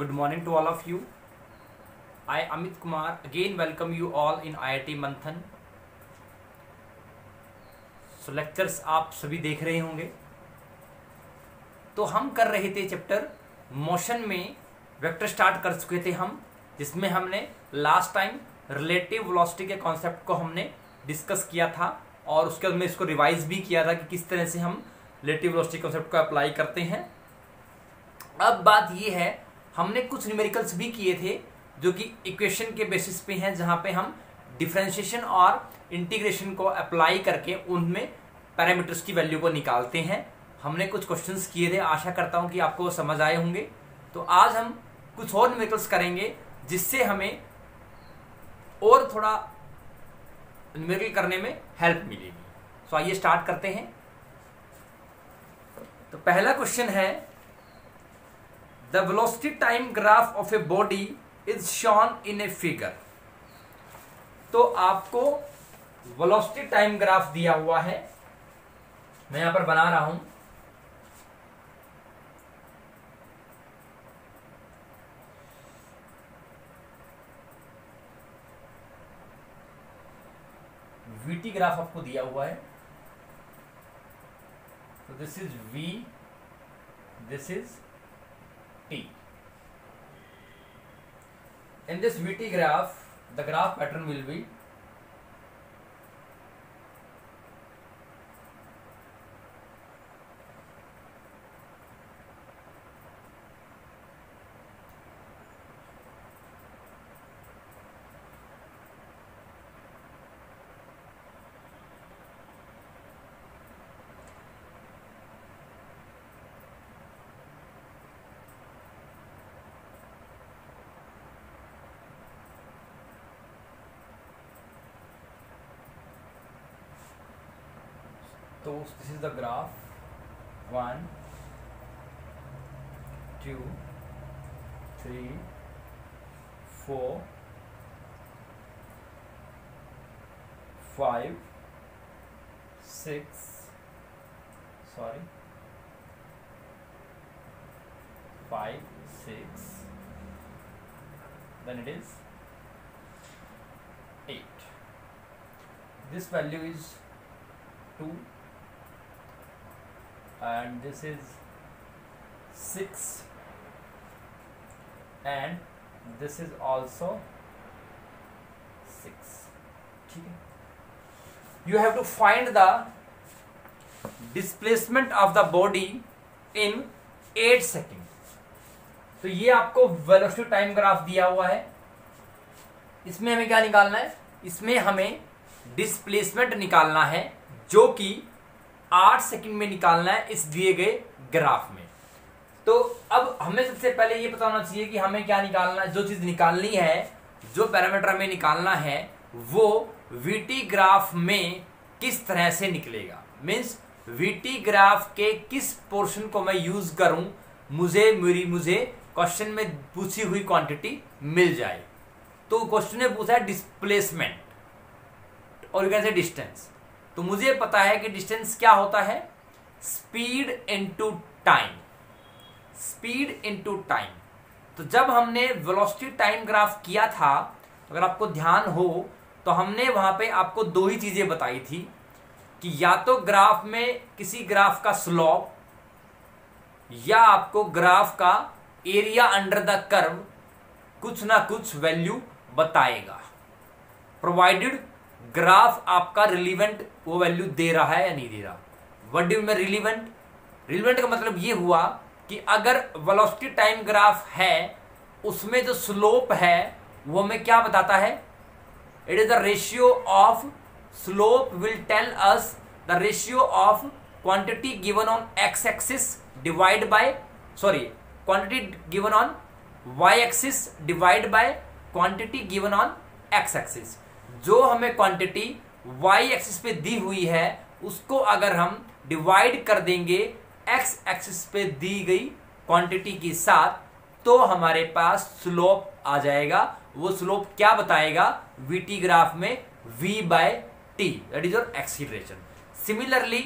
Good morning to all of you. I, Amit Kumar, again welcome you all in IIT Manthan. So lectures आप सभी देख रहे होंगे. तो हम कर रहे थे चैप्टर मोशन में वेक्टर स्टार्ट कर चुके थे हम, जिसमें हमने लास्ट टाइम रिलेटिव वेलोसिटी के कॉन्सेप्ट को हमने डिस्कस किया था और उसके बाद में इसको रिवाइज भी किया था कि किस तरह से हम रिलेटिव वेलोसिटी कॉन्सेप्ट को अप्लाई करते हैं. अब बात ये है, हमने कुछ न्यूमेरिकल्स भी किए थे जो कि इक्वेशन के बेसिस पे हैं, जहां पे हम डिफरेंशिएशन और इंटीग्रेशन को अप्लाई करके उनमें पैरामीटर्स की वैल्यू को निकालते हैं. हमने कुछ क्वेश्चंस किए थे, आशा करता हूं कि आपको समझ आए होंगे. तो आज हम कुछ और न्यूमेरिकल्स करेंगे जिससे हमें और थोड़ा न्यूमेरिकल करने में हेल्प मिलेगी. सो आइए स्टार्ट करते हैं. तो पहला क्वेश्चन है, The velocity time graph of a body is shown in a figure. तो आपको velocity time graph दिया हुआ है, मैं यहां पर बना रहा हूं. VT ग्राफ आपको दिया हुआ है. तो this is V, this is T. In this VT graph, the graph pattern will be तो this is the graph 1 2 3 4 5 6 sorry 5 6 then it is 8. This value is 2 and this is 6 and this is also 6. ठीक है. You have to find the displacement of the body in 8 seconds. तो ये आपको velocity time graph दिया हुआ है. इसमें हमें क्या निकालना है? इसमें हमें डिस्प्लेसमेंट निकालना है, जो कि 8 सेकंड में निकालना है इस दिए गए ग्राफ में. तो अब हमें सबसे पहले ये पता होना चाहिए कि हमें क्या निकालना है. जो चीज निकालनी है, जो पैरामीटर हमें निकालना है, वो वीटी ग्राफ में किस तरह से निकलेगा. मीन्स वीटी ग्राफ के किस पोर्शन को मैं यूज करूं, मुझे क्वेश्चन में पूछी हुई क्वांटिटी मिल जाए. तो क्वेश्चन ने पूछा है डिस्प्लेसमेंट और कैसे डिस्टेंस. तो मुझे पता है कि डिस्टेंस क्या होता है, speed into time. Speed into time. तो जब हमने वेलोसिटी टाइम ग्राफ किया था, अगर आपको ध्यान हो तो हमने वहां पे आपको दो ही चीजें बताई थी कि या तो ग्राफ में किसी ग्राफ का स्लोप या आपको ग्राफ का एरिया अंडर द कर्व कुछ ना कुछ वैल्यू बताएगा, प्रोवाइडेड ग्राफ आपका रिलीवेंट वो वैल्यू दे रहा है या नहीं दे रहा. What do mean relevant? Relevant का मतलब ये हुआ कि अगर वेलोसिटी टाइम ग्राफ है, उसमें जो स्लोप है वो हमें क्या बताता है. It is the ratio of slope will tell us the ratio of quantity given on X axis divide by quantity given on Y axis divide by quantity given on X axis. जो हमें quantity y axis पे दी हुई है, उसको अगर हम divide कर देंगे x एक्सिस पे दी गई क्वांटिटी के साथ, तो हमारे पास स्लोप आ जाएगा. वो स्लोप क्या बताएगा vt ग्राफ में, v by t, that is your acceleration. Similarly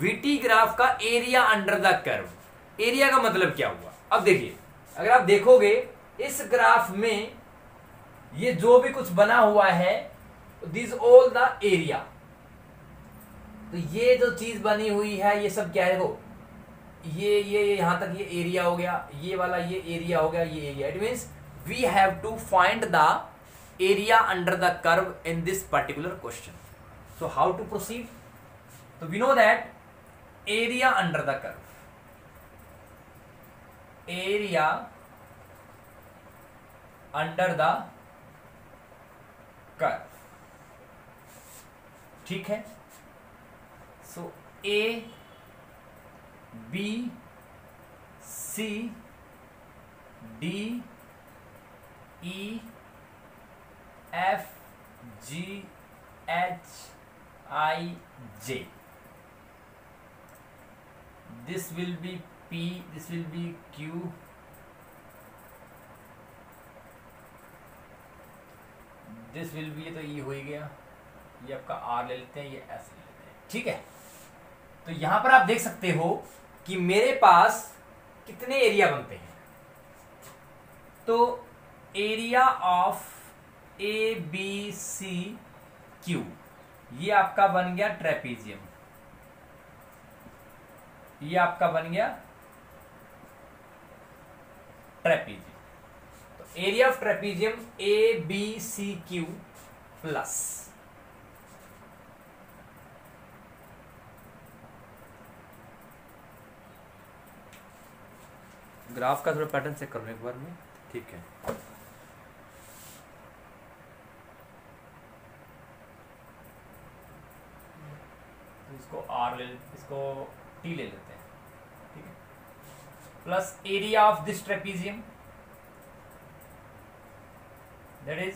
vt graph का area under the curve. Area का मतलब क्या हुआ? अब देखिए, अगर आप देखोगे इस ग्राफ में ये जो भी कुछ बना हुआ है, दिस ऑल द एरिया, तो ये जो चीज बनी हुई है ये सब क्या है, देखो ये यहां तक ये एरिया हो गया, ये वाला ये एरिया हो गया, ये area. It means we have to find the area under the curve in this particular question. So how to proceed? तो we know that area under the curve, area under the curve, ठीक है। So A B C D E F G H I J, this will be P, this will be Q, this will be, तो E हो ही गया, ये आपका R ले लेते हैं, ये S ले लेते हैं, ठीक है। तो यहां पर आप देख सकते हो कि मेरे पास कितने एरिया बनते हैं। तो area of A B C Q, ये आपका बन गया ट्रेपीजियम, ये आपका बन गया ट्रेपीजियम। तो area of trapezium A B C Q plus graph का थोड़ा पैटर्न चेक करो एक बार में, ठीक है। इसको आर ले, इसको टी ले लेते हैं, ठीक है। Plus area of this trapezium, that is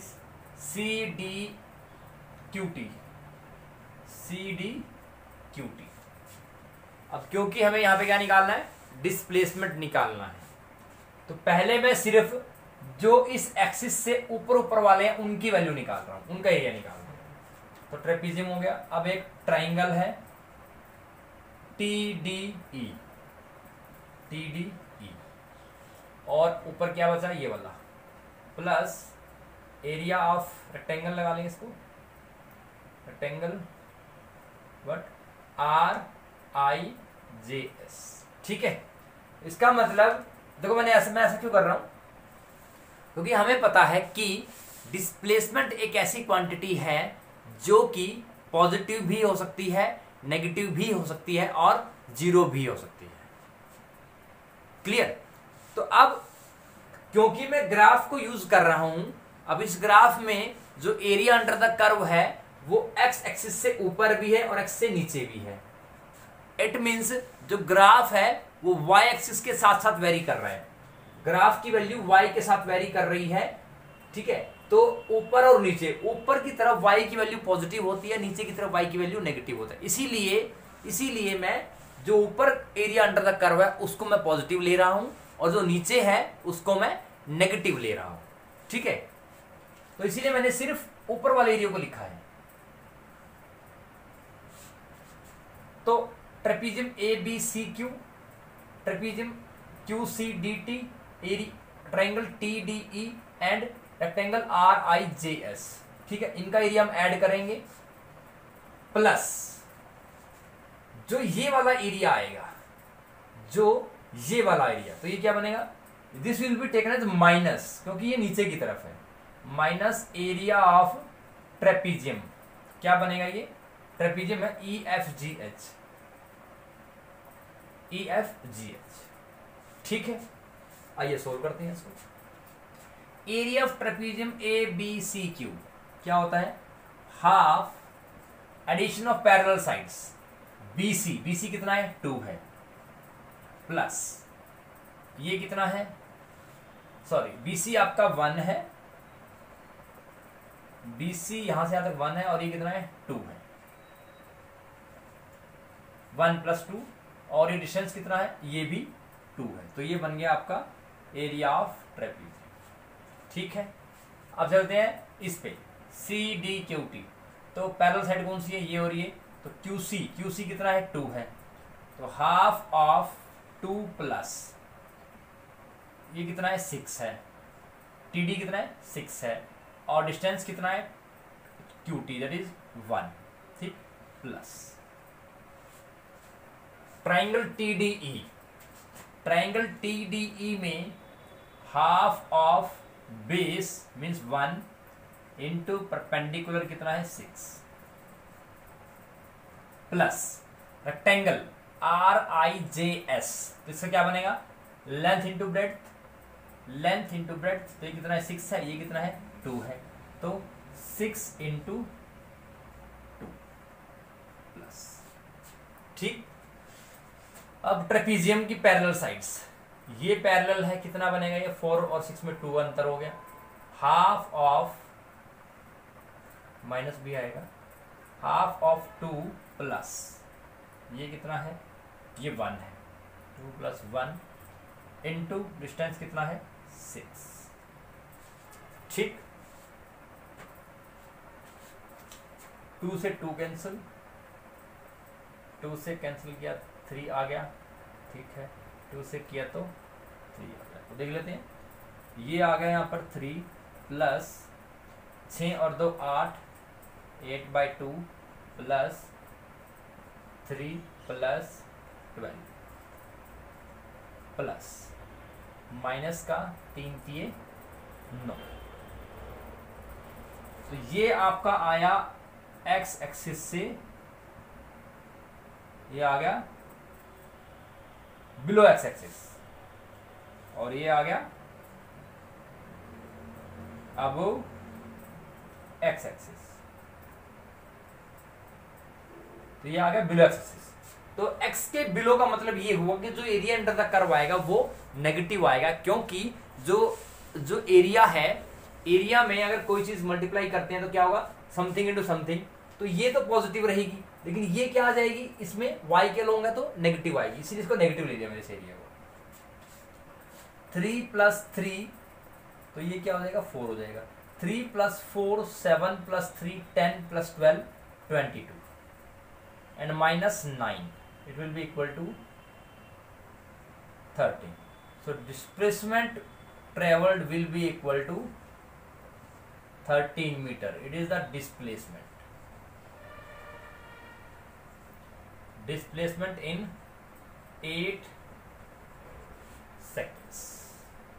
C D Q T, C D Q T. अब क्योंकि हमें यहां पे क्या निकालना है, डिस्प्लेसमेंट निकालना है, तो पहले मैं सिर्फ जो इस एक्सिस से ऊपर ऊपर वाले हैं उनकी वैल्यू निकाल रहा हूं, उनका एरिया निकाल रहा हूं। तो ट्रेपीजियम हो गया। अब एक ट्राइंगल है टी डी ई, टी डी ई, और ऊपर क्या बचा, ये वाला, प्लस एरिया ऑफ रेक्टेंगल लगा लेंगे इसको, rectangle but are I J S, ठीक है। इसका मतलब देखो मैं ऐसा क्यों कर रहा हूं, क्योंकि हमें पता है कि डिस्प्लेसमेंट एक ऐसी क्वांटिटी है जो कि पॉजिटिव भी हो सकती है, नेगेटिव भी हो सकती है और जीरो भी हो सकती है। क्लियर? तो अब क्योंकि मैं ग्राफ को यूज कर रहा हूं, अब इस ग्राफ में जो एरिया अंडर द कर्व है वो एक्स एक्सिस से ऊपर भी है और एक्स से नीचे भी है। इट मींस जो ग्राफ है वो वाई एक्सिस के साथ साथ वेरी कर रहा है, ग्राफ की वैल्यू वाई के साथ वेरी कर रही है, ठीक है। तो ऊपर और नीचे, ऊपर की तरफ वाई की वैल्यू पॉजिटिव होती है, नीचे की तरफ वाई की वैल्यू नेगेटिव होता है। इसीलिए मैं जो ऊपर एरिया अंडर द कर्व है उसको मैं पॉजिटिव ले रहा हूं और जो नीचे है उसको मैं नेगेटिव ले रहा हूं, ठीक है। तो इसीलिए मैंने सिर्फ ऊपर वाले एरिया को लिखा है। तो trapezium A B C Q, trapezium Q C D T, triangle T D E and rectangle R I J S, ठीक है। इनका एरिया हम ऐड करेंगे, प्लस जो ये वाला एरिया आएगा, जो ये वाला एरिया, तो ये क्या बनेगा, this will be taken as minus, क्योंकि ये नीचे की तरफ है, माइनस एरिया ऑफ ट्रेपीजियम। क्या बनेगा, ये ट्रेपीजियम है E F G H, E F G H, ठीक है। आइए सोल्व करते हैं इसको। Area of trapezium A B C Q क्या होता है, half addition of parallel sides BC, BC कितना है 2 है, प्लस ये कितना है, सॉरी BC आपका 1 है, BC यहां से यहां तक 1 है और ये कितना है 2 है, 1 + 2, और ये डिस्टेंस कितना है, ये भी 2 है। तो ये बन गया आपका एरिया ऑफ ट्रेपीजियम, ठीक है। अब चलते हैं इस पे CDQT, तो पैरेलल साइड कौन सी है, ये और ये, तो QC कितना है 2 है, तो हाफ ऑफ 2 प्लस ये कितना है 6 है, TD कितना है 6 है, और डिस्टेंस कितना है QT दैट इज 1, ठीक, plus triangle TDE, triangle TDE में half of base means 1 into perpendicular कितना है 6 प्लस रेक्टेंगल RIJS, तो इसका क्या बनेगा length into breadth, length into breadth, तो ये कितना है 6 है, ये कितना है 2 है, तो 6 इंटू 2 प्लस, ठीक। अब ट्रेपीजियम की पैरेलल साइड्स, ये पैरेलल है, कितना बनेगा ये 4 और 6 में 2 अंतर हो गया, हाफ ऑफ माइनस भी आएगा, हाफ ऑफ 2 प्लस ये कितना है, ये 1 है, 2 प्लस 1 इंटू डिस्टेंस कितना है 6, ठीक। 2 से 2 कैंसिल, 2 से कैंसिल किया 3 आ गया, ठीक है, 2 से किया तो 3 आ गया, तो देख लेते हैं, ये आ गया यहाँ पर 3 प्लस 6 और 2 8, 8/2 प्लस 3 प्लस 12 प्लस माइनस का 3 दिए 9, तो ये आपका आया एक्स एक्सिस से, ये आ गया बिलो एक्स एक्सिस, और ये आ गया अबव एक्स एक्सिस, तो ये आ गया बिलो एक्स एक्सिस। तो x के बिलो का मतलब ये हुआ कि जो एरिया अंडर द कर्व आएगा वो नेगेटिव आएगा, क्योंकि जो एरिया है, एरिया में अगर कोई चीज मल्टीप्लाई करते हैं तो क्या होगा समथिंग इंटू समथिंग, तो ये तो पॉजिटिव रहेगी, लेकिन ये क्या आ जाएगी इसमें y के लोग है तो नेगेटिव आएगी, इसीलिए इसको नेगेटिव ले लिया मैंने इस एरिया को। 3 प्लस 3 तो ये क्या हो जाएगा 4 हो जाएगा, 3 plus 4 7 plus 3 10 plus 12 22 and minus 9, it will be equal to 13. So displacement traveled will be equal to 13 meter. It is the displacement. Displacement in 8 seconds.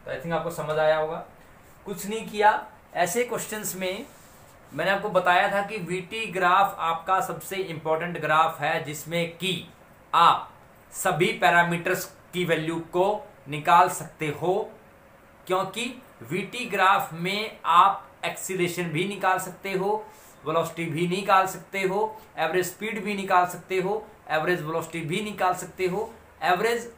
तो आई थिंक आपको समझ आया होगा। कुछ नहीं किया, ऐसे क्वेश्चंस में मैंने आपको बताया था कि वीटी ग्राफ आपका सबसे इंपॉर्टेंट ग्राफ है, जिसमें कि आप सभी पैरामीटर्स की वैल्यू को निकाल सकते हो, क्योंकि वीटी ग्राफ में आप एक्सीलरेशन भी निकाल सकते हो, वेलोसिटी भी निकाल सकते हो, एवरेज स्पीड भी निकाल सकते हो, एवरेज वेलोसिटी भी निकाल सकते हो, एवरेज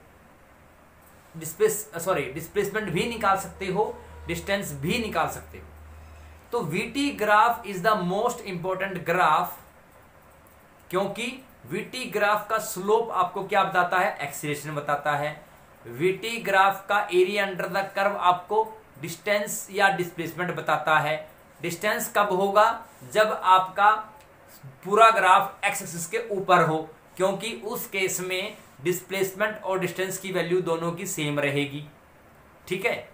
डिस्प्लेसमेंट भी निकाल सकते हो, डिस्टेंस भी निकाल सकते हो। तो VT graph is the most important graph, क्योंकि वीटी ग्राफ का स्लोप आपको क्या बताता है, एक्सीलरेशन बताता है। वीटी ग्राफ का एरिया अंडर द कर्व आपको डिस्टेंस या डिस्प्लेसमेंट बताता है। डिस्टेंस कब होगा, जब आपका पूरा ग्राफ एक्स एक्सिस के ऊपर हो, क्योंकि उस केस में डिस्प्लेसमेंट और डिस्टेंस की वैल्यू दोनों की सेम रहेगी, ठीक है।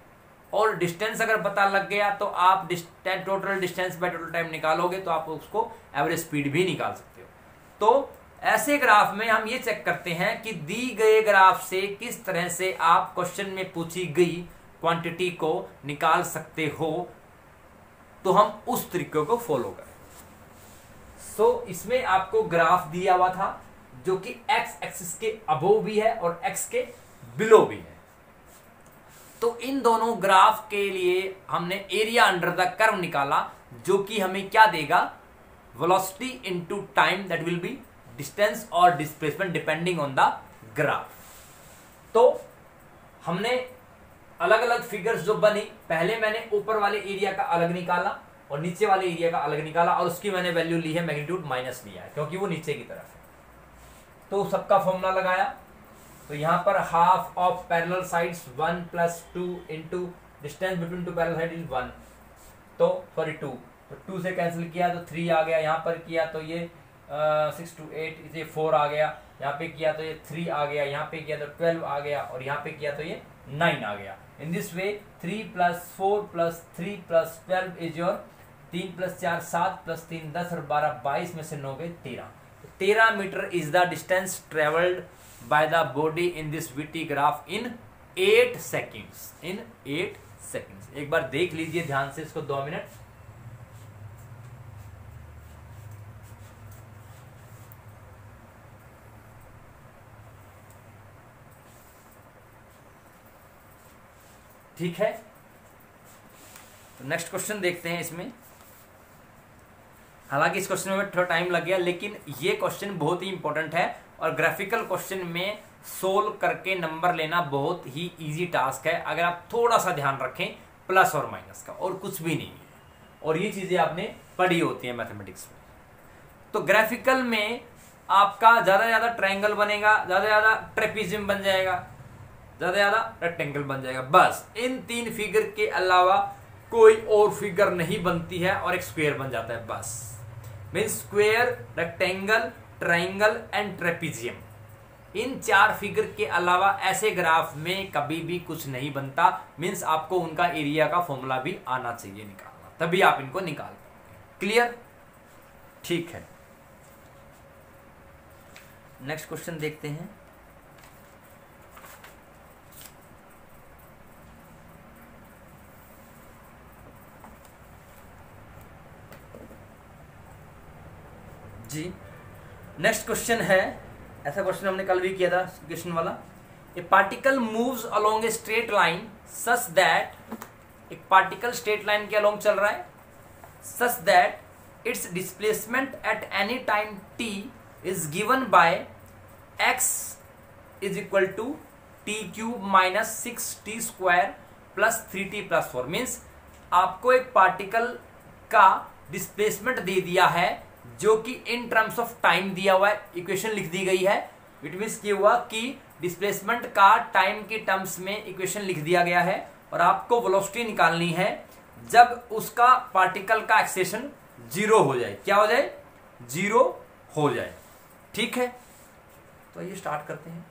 और डिस्टेंस अगर पता लग गया तो आप total distance by total time निकालोगे तो आप उसको एवरेज स्पीड भी निकाल सकते हो। तो ऐसे ग्राफ में हम ये चेक करते हैं कि दी गए ग्राफ से किस तरह से आप क्वेश्चन में पूछी गई क्वांटिटी को निकाल सकते हो, तो हम उस तरीके को फॉलो करें। सो इसमें आपको ग्राफ दिया हुआ था जो कि एक्स एक्सिस के अबोव भी है और एक्स के बिलो भी है। तो इन दोनों ग्राफ के लिए हमने एरिया अंडर द कर्व निकाला, जो कि हमें क्या देगा, velocity into time, that will be distance और displacement depending on the graph. तो हमने अलग अलग फिगर्स जो बनी, पहले मैंने ऊपर वाले एरिया का अलग निकाला और नीचे वाले एरिया का अलग निकाला, और उसकी मैंने वैल्यू ली है मैग्नीट्यूड माइनस लिया है, क्योंकि वो नीचे की तरफ है। तो सबका फॉर्मूला लगाया, तो यहां पर half of parallel sides 1 plus 2 into distance between two parallel side is 1, तो सॉरी 2, तो 2 से कैंसिल किया तो 3 आ गया, यहाँ पर किया तो ये 6 to 8 इसे 4 आ गया, यहाँ पे किया तो ये 3 आ गया, यहाँ पे किया तो 12 आ गया, और यहाँ पे किया तो ये 9 आ गया। In this way 3 + 4 + 3 + 12 is your 3 + 4 7 + 3 10 और 12 22 में से 9 गए 13। 13 metre is the distance travelled by the body in this VT graph in 8 seconds. In 8 seconds. एक बार देख लीजिए ध्यान से इसको 2 मिनट। ठीक है, तो नेक्स्ट क्वेश्चन देखते हैं इसमें। हालांकि इस क्वेश्चन में थोड़ा टाइम लग गया, लेकिन ये क्वेश्चन बहुत ही इंपॉर्टेंट है और ग्राफिकल क्वेश्चन में सोल्व करके नंबर लेना बहुत ही इजी टास्क है अगर आप थोड़ा सा ध्यान रखें प्लस और माइनस का, और कुछ भी नहीं है। और ये चीजें आपने पढ़ी होती है मैथमेटिक्स में। तो ग्राफिकल में आपका ज्यादा ज्यादा ट्रायंगल बनेगा, ज्यादा ज्यादा ट्रेपीजियम बन जाएगा, ज्यादा ज्यादा रेक्टेंगल बन जाएगा। बस इन 3 फिगर के अलावा कोई और फिगर नहीं बनती है और एक स्क्वायर बन जाता है। बस means square, rectangle, triangle and trapezium, in 4 figure के अलावा ऐसे ग्राफ में कभी भी कुछ नहीं बनता। मीन्स आपको उनका एरिया का फॉर्मूला भी आना चाहिए निकालना, तभी आप इनको निकाल पाओगे। क्लियर? ठीक है, नेक्स्ट क्वेश्चन देखते हैं। जी नेक्स्ट क्वेश्चन है, ऐसा क्वेश्चन हमने कल भी किया था क्वेश्चन वाला। A particle moves along a straight line such that, एक पार्टिकल स्ट्रेट लाइन के अलोंग चल रहा है, such that its displacement at any time t is given by x is equal to t³ - 6t² + 3t + 4। Means आपको एक particle का displacement दे दिया है जो कि इन टर्म्स ऑफ टाइम दिया हुआ है, इक्वेशन लिख दी गई है। इट मीन्स ये हुआ कि डिस्प्लेसमेंट का टाइम के टर्म्स में इक्वेशन लिख दिया गया है और आपको वेलोसिटी निकालनी है जब उसका पार्टिकल का एक्सेलेरेशन 0 हो जाए। क्या हो जाए? 0 हो जाए। ठीक है, तो ये स्टार्ट करते हैं।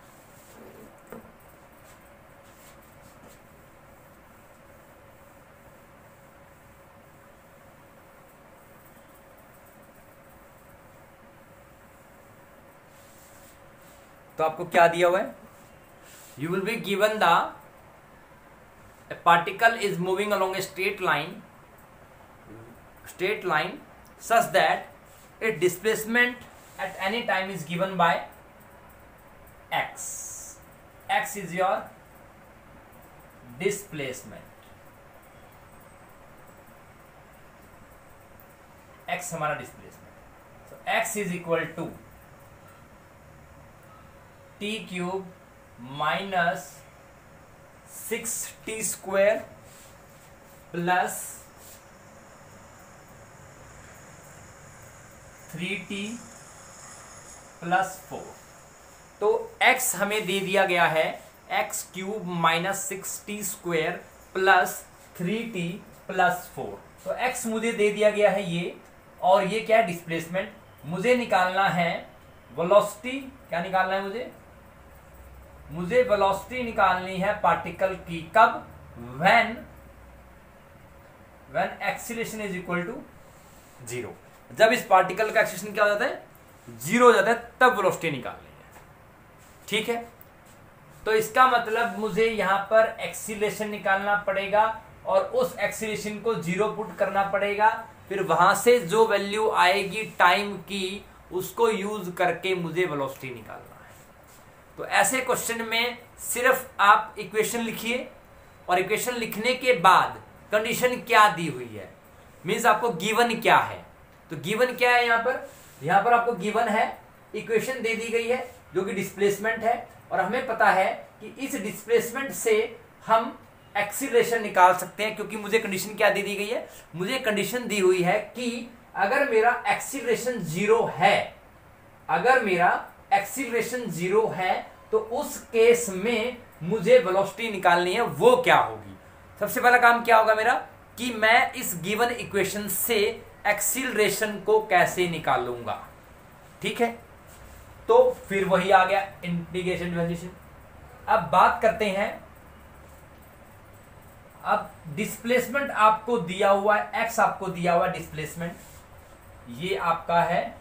तो आपको क्या दिया हुआ है? You will be given the particle is moving along a straight line such that it displacement at any time is given by x. x is your displacement, x हमारा displacement. so x is equal to t³ - 6t² + 3t + 4। तो x हमें दे दिया गया है x³ - 6t² + 3t + 4। तो x मुझे दे दिया गया है ये, और ये क्या है? डिस्प्लेसमेंट। मुझे निकालना है वेलोसिटी। क्या निकालना है मुझे वेलोसिटी निकालनी है पार्टिकल की। कब? When acceleration is equal to 0। जब इस पार्टिकल का एक्सीलरेशन क्या हो जाता है? 0 हो जाता है, तब वेलोसिटी निकालनी है। ठीक है, तो इसका मतलब मुझे यहां पर एक्सीलरेशन निकालना पड़ेगा और उस एक्सीलरेशन को 0 पुट करना पड़ेगा। फिर वहां से जो वैल्यू आएगी टाइम की, उसको यूज करके मुझे वेलोसिटी निकालना है। तो ऐसे क्वेश्चन में सिर्फ आप इक्वेशन लिखिए और इक्वेशन लिखने के बाद कंडीशन क्या दी हुई है, मींस आपको गिवन क्या है। तो गिवन क्या है यहां पर आपको गिवन है, इक्वेशन दे दी गई है जो कि डिस्प्लेसमेंट है, और हमें पता है कि इस डिस्प्लेसमेंट से हम एक्सीलरेशन निकाल सकते हैं, क्योंकि मुझे कंडीशन क्या दे दी गई है? मुझे कंडीशन दी हुई है कि अगर मेरा एक्सीलरेशन 0 है, अगर मेरा एक्सीलरेशन 0 है, तो उस केस में मुझे वेलोसिटी निकालनी है। वो क्या होगी? सबसे पहला काम क्या होगा मेरा कि मैं इस गिवन इक्वेशन से एक्सीलरेशन को कैसे निकालूंगा। ठीक है, तो फिर वही आ गया इंटीग्रेशन डिफरेंशिएशन। अब बात करते हैं अब डिस्प्लेसमेंट आपको दिया हुआ है, एक्स आपको दिया हुआ है डिस्प्लेसमेंट, ये आपका है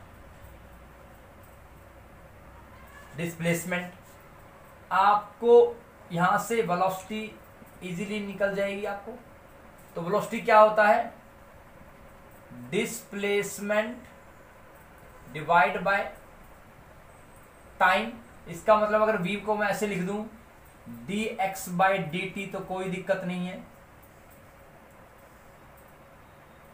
डिस्प्लेसमेंट। आपको यहां से वेलोसिटी इजीली निकल जाएगी आपको। तो वेलोसिटी क्या होता है, डिस्प्लेसमेंट डिवाइड बाय टाइम। इसका मतलब अगर v को मैं ऐसे लिख दूं dx बाय dt, तो कोई दिक्कत नहीं है।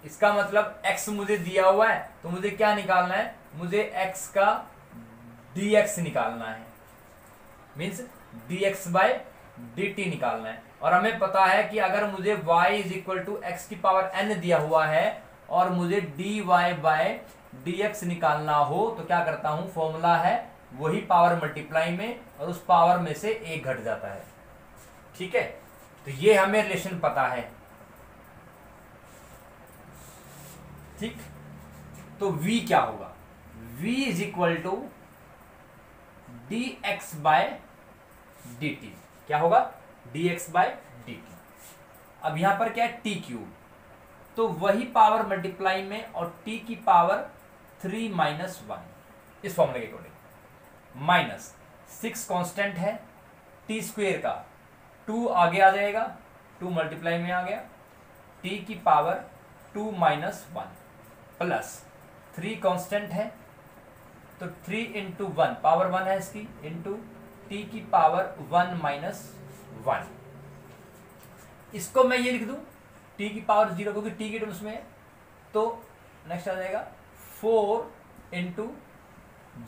इसका मतलब x मुझे दिया हुआ है, तो मुझे क्या निकालना है, मुझे x का dx निकालना है, मीन्स dx बाय dt निकालना है। और हमें पता है कि अगर मुझे y is equal to x की पावर n दिया हुआ है और मुझे dy बाय dx निकालना हो, तो क्या करता हूं, फॉर्मूला है वही पावर मल्टीप्लाई में, और उस पावर में से एक घट जाता है। ठीक है, तो ये हमें रिलेशन पता है। ठीक, तो v क्या होगा, v is equal to dx by dt। क्या होगा, dx बाय dt। अब यहां पर क्या है, t क्यूब, तो वही पावर मल्टीप्लाई में और t की पावर 3 माइनस 1 इस फॉर्मूले के अकॉर्डिंग, माइनस 6 कांस्टेंट है, टी स्क्वेयर का 2 आगे आ जाएगा, 2 मल्टीप्लाई में आ गया, टी की पावर 2 माइनस 1 प्लस 3 कांस्टेंट है, तो 3 इंटू 1 पावर 1 है इसकी, इंटू टी की पावर 1 माइनस 1। इसको मैं ये लिख दूं टी की पावर 0, क्योंकि टी के टर्म्स में है, तो नेक्स्ट आ जाएगा 4 इंटू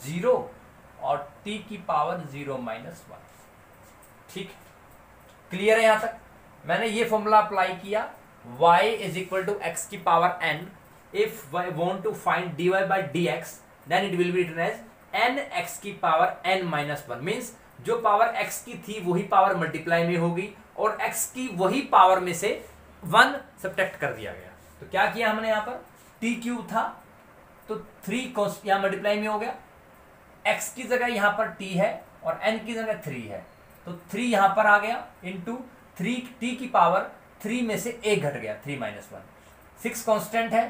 0 और t की पावर 0 माइनस 1। ठीक, क्लियर है यहां तक। मैंने ये फॉर्मूला अप्लाई किया, y is equal to x की power n, if I want to find dy by dx then it will be written as n x की पावर n माइनस 1। मीन्स जो पावर x की थी वही power multiply में होगी, और x की वही पावर में से 1 सब्ट्रैक्ट कर दिया गया। तो क्या किया हमने, यहाँ पर t क्यूब था तो 3 यहां मल्टीप्लाई में हो गया, x की जगह यहां पर t है और n की जगह 3 है, तो 3 यहां पर आ गया, इंटू 3 t की पावर 3 में से 1 घट गया, 3 माइनस 1। 6 कांस्टेंट है,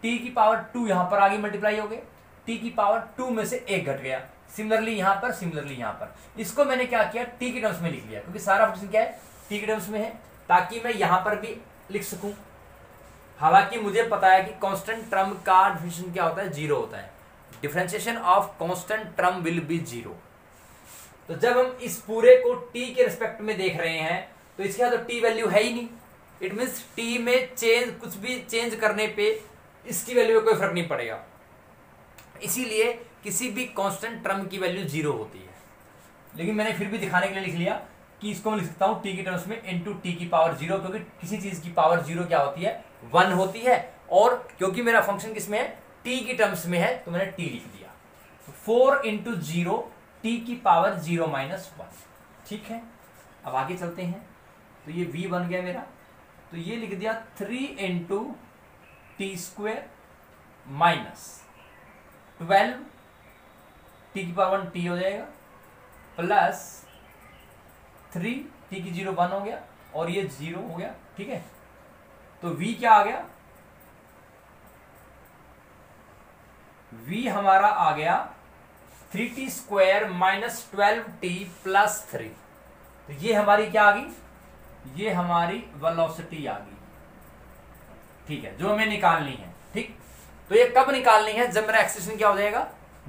t की पावर 2 यहां पर आगे मल्टीप्लाई हो गए, t की पावर 2 में से 1 घट गया, सिमिलरली यहां पर, सिमिलरली यहां पर। इसको मैंने क्या किया, t के टर्म्स में लिख लिया, क्योंकि सारा फंक्शन क्या है, t के टर्म्स में है, ताकि मैं यहां पर भी लिख सकूं। हालांकि मुझे पता है कि कांस्टेंट टर्म का डिफरेंशिएशन क्या होता है, 0 होता है। Differentiation of constant term will be 0। तो जब हम इस पूरे को t के रिस्पेक्ट में देख रहे हैं, तो इसके यहाँ तो t वैल्यू है ही नहीं। इट मीन्स t में चेंज, कुछ भी चेंज करने पे इसकी वैल्यू में कोई फर्क नहीं पड़ेगा। इसीलिए किसी भी कांस्टेंट टर्म की वैल्यू 0 होती है। लेकिन मैंने फिर भी दिखाने के लिए लिख लिया कि इसको मैं लिख सकता हूँ t के टर्म्स में इंटू टी की पावर 0, क्योंकि किसी चीज की पावर 0 क्या होती है, 1 होती है, और क्योंकि मेरा फंक्शन किसमें है, t की टर्म्स में है, तो मैंने t लिख दिया। 4 इंटू 0 टी की पावर 0 माइनस 1। ठीक है, अब आगे चलते हैं। तो ये v बन गया मेरा, तो ये लिख दिया 3 into T square minus 12, T की पावर 1 t हो जाएगा, प्लस 3 टी की 0 1 हो गया, और ये 0 हो गया। ठीक है, तो v क्या आ गया, v हमारा आ गया 3t square minus 12t plus 3। तो ये हमारी क्या आ गई, ये हमारी वेलोसिटी आ गई। ठीक है, जो हमें निकालनी है। ठीक, तो ये कब निकालनी है, जब मेरा एक्सप्रेशन क्या हो जाएगा,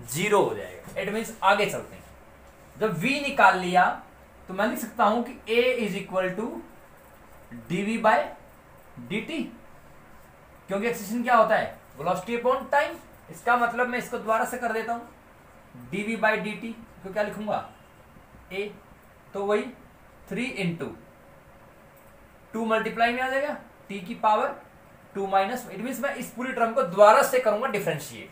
0 हो जाएगा। इट मीन्स आगे चलते हैं, जब v निकाल लिया तो मैं लिख सकता हूं कि a is equal to dv by dt, क्योंकि एक्सप्रेशन क्या होता है, वेलोसिटी अपॉन टाइम। इसका मतलब मैं इसको दोबारा से कर देता हूं, dv बाई dt तो क्या लिखूंगा, a, तो वही 3 इंटू 2 मल्टीप्लाई में आ जाएगा, t की पावर 2 माइनस, इट मीन्स मैं इस पूरी टर्म को दोबारा से करूंगा डिफरेंशिएट,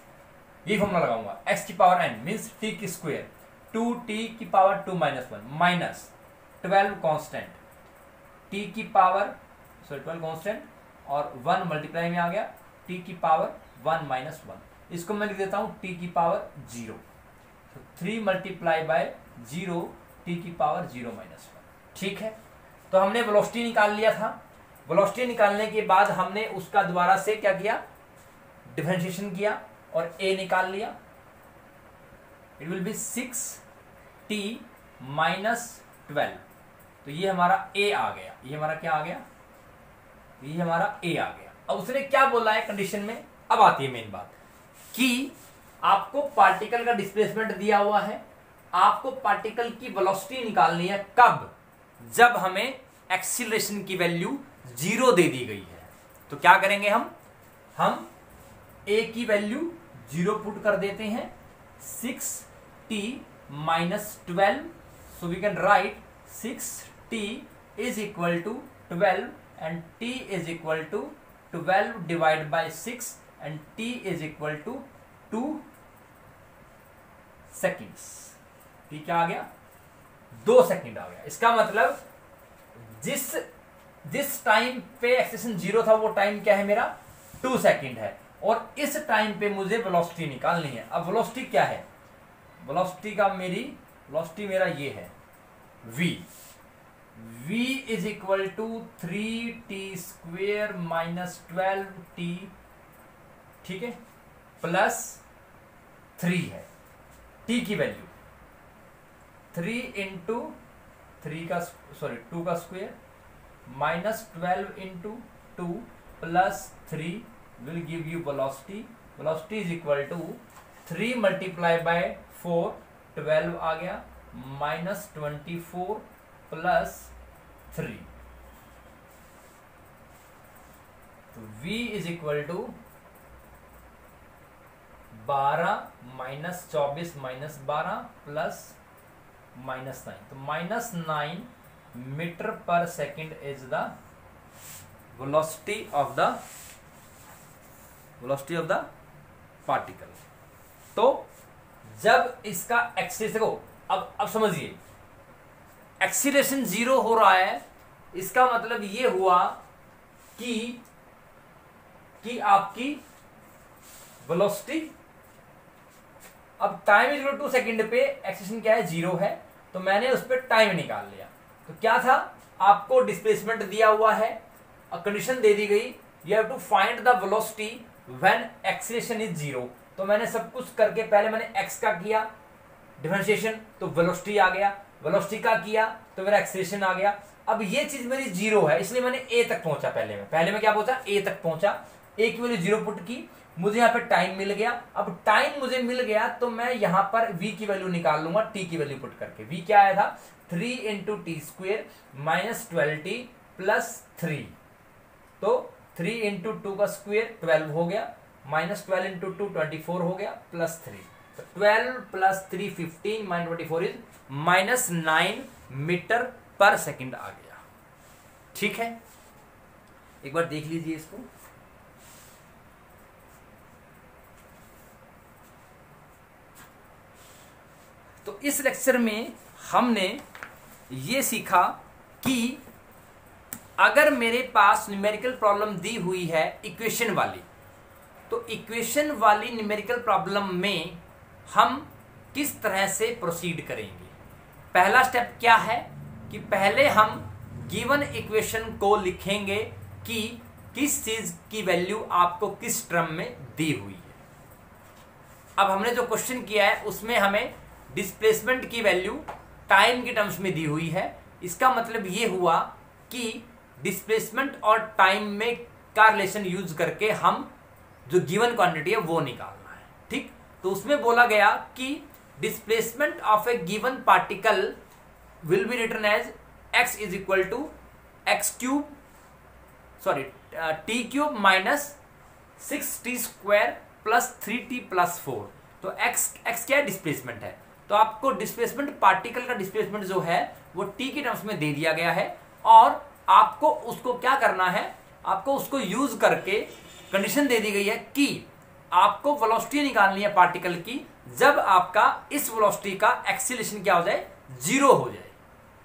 ये फॉर्मूला लगाऊंगा, x की पावर n मीन्स t की स्क्वायर 2t की power 2 minus 1 minus 12 constant, t की पावर 12 कांस्टेंट और 1 मल्टीप्लाई में आ गया, t की पावर 1 माइनस 1। इसको मैं लिख देता हूं t की पावर 0, 3 मल्टीप्लाई बाय 0 टी की पावर 0 माइनस 1। ठीक है, तो हमने वेलोसिटी निकाल लिया था। वेलोसिटी निकालने के बाद हमने उसका दोबारा से क्या किया, डिफरेंशिएशन किया और a निकाल लिया। It will be 6t minus 12। तो ये हमारा a आ गया, ये हमारा क्या आ गया, ये हमारा a आ गया। अब उसने क्या बोला है कंडीशन में, अब आती है मेन बात कि आपको पार्टिकल का डिस्प्लेसमेंट दिया हुआ है, आपको पार्टिकल की वेलोसिटी निकालनी है। कब? जब हमें एक्सीलरेशन की वैल्यू 0 दे दी गई है। तो क्या करेंगे हम a की वैल्यू 0 पुट कर देते हैं, 6t minus 12। So we can write 6t is equal to 12 and t is equal to 12 divide by 6 and t is equal to 2 seconds. ठीक क्या आ गया, 2 सेकेंड आ गया। इसका मतलब जिस टाइम पे एक्सेलेरेशन 0 था वो टाइम क्या है मेरा, 2 सेकेंड है। और इस टाइम पे मुझे वेलोसिटी निकालनी है। अब वेलोसिटी क्या है, वेलोसिटी मेरा ये है v is equal to 3t square minus 12t, ठीक है, प्लस 3 है t की वैल्यू 3 इंटू 2 का square minus 12 into 2 plus 3 will give you velocity is equal to 3 multiplied by 4 12 आ गया माइनस 24 प्लस 3। तो v is equal to 12 minus 24 minus 12 plus minus 9। तो minus 9 metre पर second is the velocity of the particle. तो जब इसका acceleration को अब समझिए, एक्सीलरेशन 0 हो रहा है, इसका मतलब ये हुआ कि आपकी वेलोसिटी, अब टाइम इज 2 सेकेंड पे एक्सीलरेशन क्या है, 0 है। तो मैंने उस पर टाइम निकाल लिया। तो क्या था, आपको डिस्प्लेसमेंट दिया हुआ है, कंडीशन दे दी गई, you have to find the velocity when acceleration is 0। तो मैंने सब कुछ करके पहले मैंने x का किया डिफरेंशिएशन, तो वेलोसिटी आ गया, वेलोसिटी का किया तो मेरा एक्सीलरेशन आ गया। अब ये चीज मेरी 0 है, इसलिए मैंने a तक पहुंचा। पहले मैं क्या पहुंचा, a तक पहुंचा, a की वैल्यू 0 पुट की, मुझे यहाँ पे टाइम मिल गया। अब टाइम मुझे मिल गया तो मैं यहाँ पर v की वैल्यू निकाल लूंगा, t की वैल्यू पुट करके। v क्या आया था, 3 into T square minus 12t plus 3। तो 3 इंटू 2 का स्क्वेयर 12 हो गया, माइनस 12 इंटू 2 24 हो गया, प्लस 3। तो 12 plus 3 15 minus 24 is minus 9 metre पर सेकेंड आ गया। ठीक है, एक बार देख लीजिए इसको। तो इस लेक्चर में हमने ये सीखा कि अगर मेरे पास न्यूमेरिकल प्रॉब्लम दी हुई है इक्वेशन वाली, तो इक्वेशन वाली न्यूमेरिकल प्रॉब्लम में हम किस तरह से प्रोसीड करेंगे। पहला स्टेप क्या है कि पहले हम गिवन इक्वेशन को लिखेंगे कि किस चीज की वैल्यू आपको किस टर्म में दी हुई है। अब हमने जो क्वेश्चन किया है उसमें हमें डिस्प्लेसमेंट की वैल्यू टाइम के टर्म्स में दी हुई है। इसका मतलब ये हुआ कि डिस्प्लेसमेंट और टाइम में का रिलेशन यूज करके हम जो गिवन क्वांटिटी है वो निकालना है। ठीक, तो उसमें बोला गया कि displacement of a given particle will be written as x is equal to T cube minus 6t square plus 3t plus 4। तो x क्या है, डिस्प्लेसमेंट है। तो आपको डिस्प्लेसमेंट, पार्टिकल का डिस्प्लेसमेंट जो है वो t के टर्म्स में दे दिया गया है और आपको उसको क्या करना है, आपको उसको यूज करके कंडीशन दे दी गई है कि आपको वेलोसिटी निकालनी है पार्टिकल की जब आपका इस वेलोसिटी का एक्सीलरेशन क्या हो जाए, 0 हो जाए।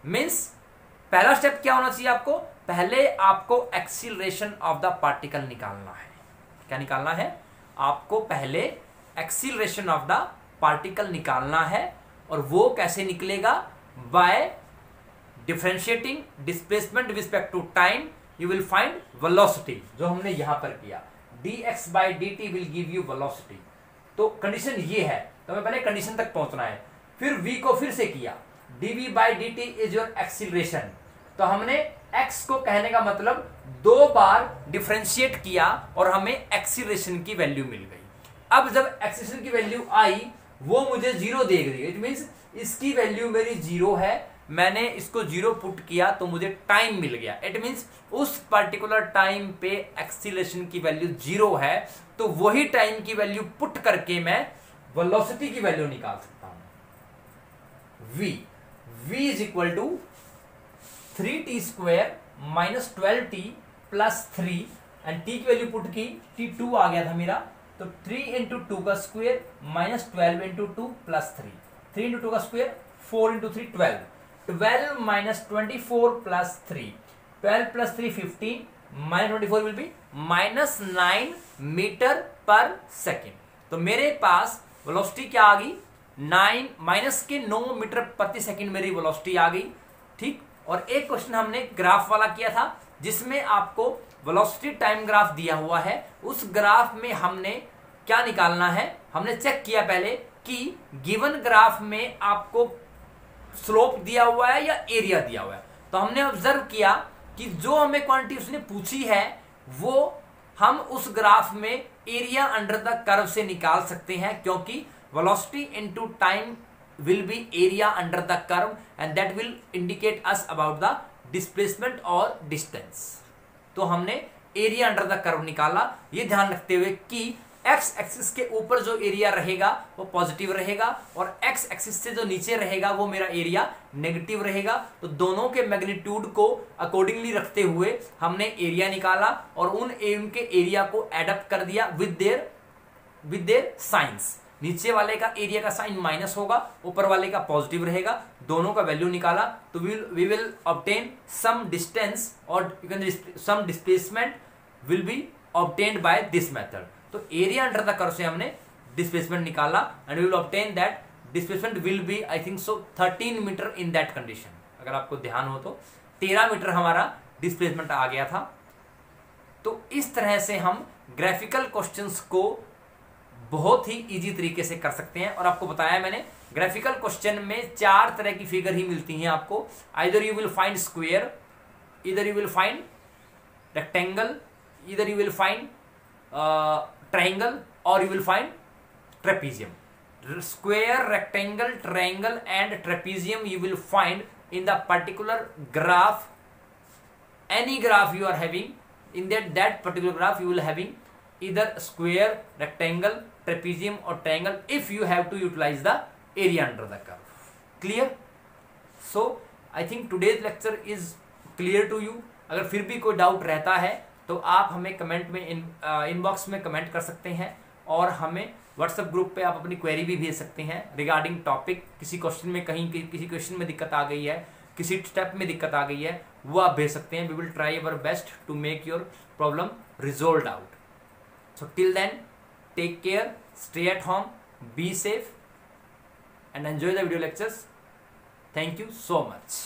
मींस पहला स्टेप क्या होना चाहिए, आपको पहले आपको एक्सीलरेशन ऑफ द पार्टिकल निकालना है। क्या निकालना है, आपको पहले एक्सीलरेशन ऑफ द पार्टिकल निकालना है। और वो कैसे निकलेगा, by differentiating displacement with respect to time you will find velocity, जो हमने यहां पर किया dx by dt will give you velocity। तो कंडीशन ये है, तो हमें पहले कंडीशन तक पहुंचना है। फिर v को फिर से किया, dv by dt is your acceleration. तो हमने x को कहने का मतलब 2 बार डिफरेंशिएट किया और हमें एक्सीलरेशन की वैल्यू मिल गई। अब जब एक्सीलरेशन की वैल्यू आई वो मुझे 0 दे गई, इट मींस इसकी वैल्यू मेरी 0 है, मैंने इसको 0 पुट किया तो मुझे टाइम मिल गया। इट मींस उस पर्टिकुलर टाइम पे एक्सीलरेशन की वैल्यू 0 है, तो वही टाइम की वैल्यू पुट करके मैं वेलोसिटी की वैल्यू निकाल सकता हूं। v is equal to 3t square minus 12t plus 3 and t की वैल्यू पुट की, t2 आ गया था मेरा, तो 3 इंटू 2 का square minus 12 into 2 plus 3, 3 into 2 का square 4 into 3 12, 12 minus 24 plus 3, 12 plus 3 15, minus 24 will be minus 9 metre पर सेकेंड। तो मेरे पास वेलोसिटी क्या आ गई, 9 माइनस के 9 मीटर प्रति सेकेंड मेरी वेलोसिटी आ गई। ठीक, और एक क्वेश्चन हमने ग्राफ वाला किया था जिसमें आपको वेलोसिटी टाइम ग्राफ दिया हुआ है, उस ग्राफ में हमने क्या निकालना है, हमने चेक किया पहले कि गिवन ग्राफ में आपको स्लोप दिया हुआ है या एरिया दिया हुआ है। तो हमने ऑब्जर्व किया कि जो हमें क्वांटिटी उसने पूछी है वो हम उस ग्राफ में एरिया अंडर द कर्व से निकाल सकते हैं, क्योंकि velocity into time will be area under the curve and that will indicate us about the displacement और डिस्टेंस। तो हमने एरिया अंडर द कर्व निकाला, ये ध्यान रखते हुए कि एक्स एक्सिस के ऊपर जो एरिया रहेगा वो पॉजिटिव रहेगा और एक्स एक्सिस से जो नीचे रहेगा वो मेरा एरिया नेगेटिव रहेगा। तो दोनों के मैग्नीट्यूड को अकॉर्डिंगली रखते हुए हमने एरिया निकाला और उनके एरिया को एडअप कर दिया विद देयर साइंस। नीचे वाले का एरिया का साइन माइनस होगा, ऊपर वाले का पॉजिटिव रहेगा, दोनों का वैल्यू निकाला तो we will obtain some distance और some displacement will be obtained by this method. तो एरिया अंडर द कर्व से हमने डिस्प्लेसमेंट निकाला and we will obtain that displacement will be I think so 13 meter in that condition. अगर आपको ध्यान हो तो 13 मीटर हमारा डिस्प्लेसमेंट आ गया था। तो इस तरह से हम ग्राफिकल क्वेश्चंस को बहुत ही इजी तरीके से कर सकते हैं। और आपको बताया मैंने ग्राफिकल क्वेश्चन में 4 तरह की फिगर ही मिलती हैं आपको। Either you will find square, इधर यू विल फाइंड रेक्टेंगल, इधर यू विल फाइंड ट्राइंगल और you will find trapezium. Square, rectangle, triangle and trapezium you will find in the particular graph. Any graph you are having, in that particular graph you will having either square, rectangle, trapezium or triangle if you have to utilize the area under the curve. Clear? So I think today's lecture is clear to you. अगर फिर भी कोई doubt रहता है तो आप हमें comment में इनबॉक्स में कमेंट कर सकते हैं और हमें व्हाट्सएप ग्रुप पे आप अपनी क्वेरी भी भेज सकते हैं रिगार्डिंग टॉपिक। किसी क्वेश्चन में किसी क्वेश्चन में दिक्कत आ गई है, किसी स्टेप में दिक्कत आ गई है, वो आप भेज सकते हैं। We will try our best to make your problem resolve out. So till then take care, stay at home, be safe and enjoy the video lectures. Thank you so much.